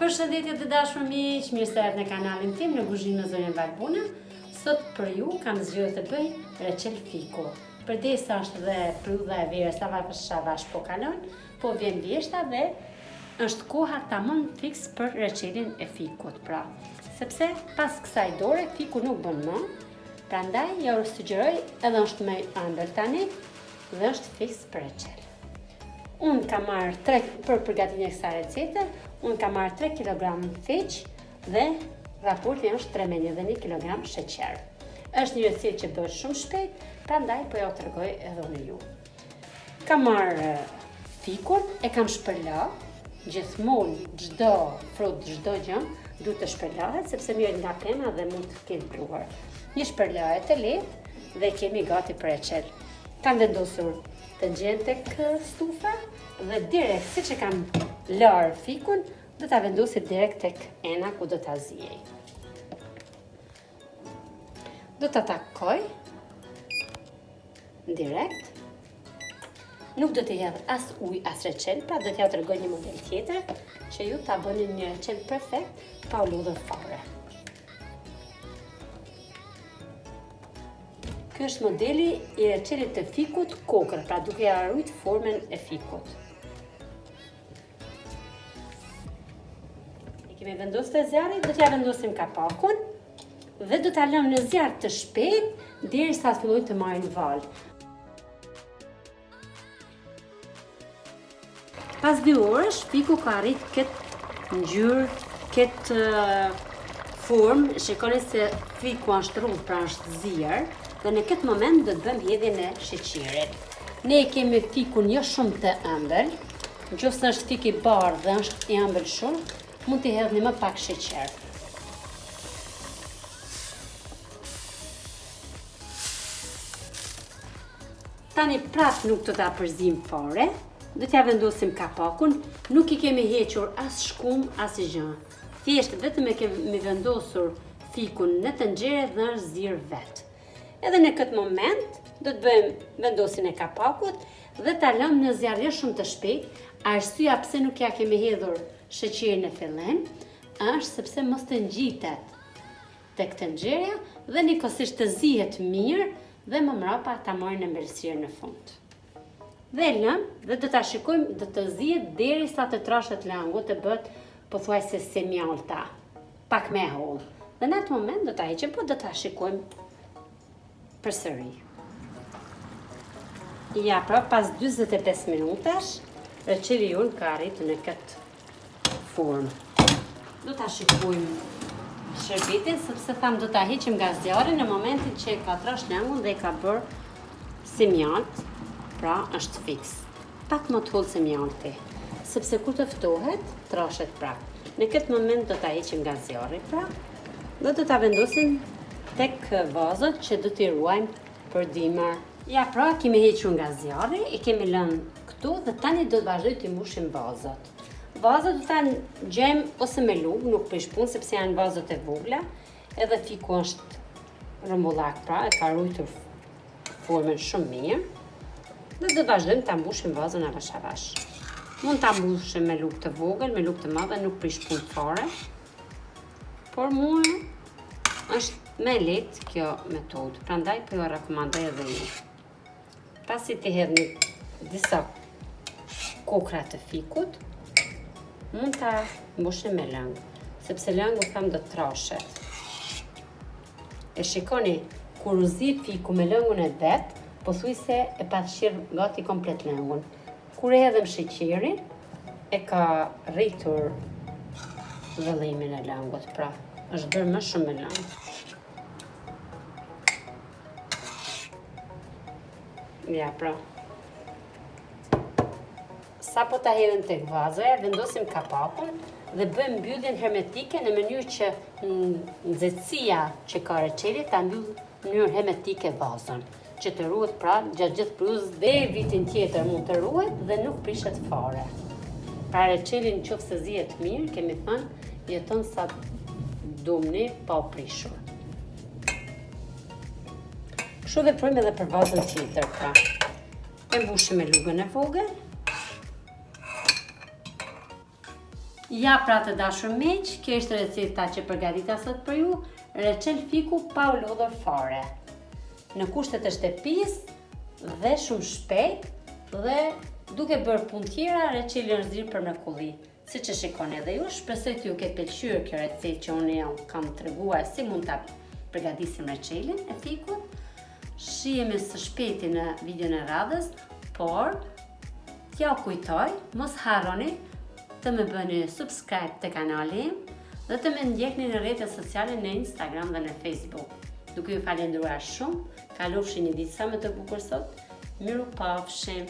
Përshëndetje të dashur miq, mirë se erdhët në kanalin tim në kuzhinën e zonjës Valbuna. Sot për ju kam zgjedhur të bëj reçel fiku. Përdesa është dhe periudha e verës, avash po kalon, po vjen vjeshta dhe është koha tamam fiks për reçelin e fikut, pra. Sepse pas kësaj dore fiku nuk bën më, prandaj ja u sugjeroj, edhe është më ëndër tani dhe është fiks për reçel. Unë kam marrë për përgatitjen e kësaj recete, unë kam marrë 3 kg fiq dhe raporti është 3 me 1 kg sheqer. Është një recetë që bëhet shumë shpejt, prandaj po ja u tregoj edhe unë ju. Kam marrë fikun, e kam shpërla, gjithmonë çdo frut, çdo gjë duhet të shpërlahet sepse merret nga pema dhe mund të ketë bluar. Një shpërlarje të lehtë dhe kemi gati për reçel. Kam vendosur të nxjerr tek stufa dhe direkt siç e kam larë fikun, do ta vendosi direkt tek ena ku do ta ziej. Do ta takoj direkt. Nuk do të jap as ujë as reçel, pra do t'ja tregoj një model tjetër që ju ta bëni një reçel perfekt pa u lodhur fare. Ky është modeli i reçelit të fikut kokër, pra duke harruar formën e fikut. E kemi vendosur te zjarri, do t'ja vendosim kapakun dhe do ta lëmë në zjarr të shpejt derisa të fillojë të marrë val. Pas 2 orësh, fiku ka arrit këtë ngjyrë, këtë formë. Shikoni se fiku është rrugë, pra është zier, dhe në këtë moment do të bëjmë hedhjen e sheqerit. Ne kemi fikun jo shumë të ëmbël, nëse është fik i bardhë dhe është i ëmbël shumë, mund t'i hedhni më pak sheqer. Tani prap nuk do ta përzim fare. Do t'ja vendosim kapakun, nuk i kemi hequr as shkum, as gjë. Thjesht vetëm e kemi vendosur fikun në tenxhere dhe është zirë vetë. Edhe në këtë moment do të bëjmë vendosin e kapakut dhe ta lëmë në zjarr jo shumë të shpejt. Arsyeja pse nuk ja kemi hedhur sheqerin në fillim është sepse mos të ngjitet tek tenxheria dhe nikosisht të zihet mirë dhe më mbrapa ta marrë në mbelësirë në fund. Dhe lëmë dhe do ta shikojmë, do të zihet derisa të trashet langu, të bëhet pothuajse semjalta, pak me holl. Dhe në atë moment do ta heqim, po do ta shikojmë përsëri. Ja, pra pas 45 minutash, reçeli jonë ka arritur në këtë formë. Do ta shikojmë shërbitin, sepse tham do ta heqim nga zjarri në momentin që ka trash langun dhe ka bërë semjalt. Pra është fiks. Pak më të hollë se mjalti, sepse kur të ftohet, trashet prap. Në këtë moment do ta heqim nga zjarri, pra, dhe do ta vendosim tek vazat që do t'i ruajmë për dimër. Ja, pra, kemi hequr nga zjarri, i kemi lënë këtu dhe tani do të vazhdoj t'i mbushim vazat. Vazat do ta gjejmë ose me lugë, nuk prish punë sepse janë vazat e vogla, edhe fiku është rrëmbullak, pra, e ka ruajtur formën shumë mirë. Dhe do vazhdojmë ta mbushim vazën avash avash. Mund ta mbushim me lugë të vogël, me lugë të madhe, nuk prish punë fare. Por mua është më lehtë kjo metodë, prandaj po ju rekomandoj edhe ju. Pasi të hedhni disa kokra të fikut, mund ta mbushim me lëng, sepse lëngu tham do të trashet. E shikoni, kur u zi fiku me lëngun e vet, pothuajse e pasqyrë gati komplet lëngun. Kur e hedhëm sheqerin, e ka rritur vëllimin e lëngut, pra është bërë më shumë me lëng. Ja, pra. Sa po ta hedhim tek vazoja, vendosim kapakun dhe bëjmë mbylljen hermetike në mënyrë që nxehtësia që ka reçeli ta mbyll në mënyrë hermetike vazën, që të ruhet pra gjatë gjithë periudhës dhe vitin tjetër mund të ruhet dhe nuk prishet fare. Pra reçelin nëse zihet mirë, kemi thënë, jeton sa dumni pa u prishur. Kështu veprojmë edhe për vazën tjetër, pra. E mbushim me lugën e vogël. Ja, pra të dashur miq, kjo është receta që përgatita sot për ju, reçel fiku pa u lodhur fare. Në kushtet e shtëpisë dhe shumë shpejt dhe duke bërë punë tjera, reçeli është zgjedhur për mrekulli. Siç e shikoni edhe ju, shpresoj të ju ketë pëlqyer kjo recetë që unë kam treguar si mund ta përgatisim reçelin e fikut. Shihemi së shpejti në videon e radhës, por t'ja kujtoj, mos harroni të më bëni subscribe të kanalim dhe të më ndjekni në rrjetet sociale në Instagram dhe në Facebook. Duke ju falendëruar shumë, kalofshi një ditë sa më të bukur sot. Mirupafshim.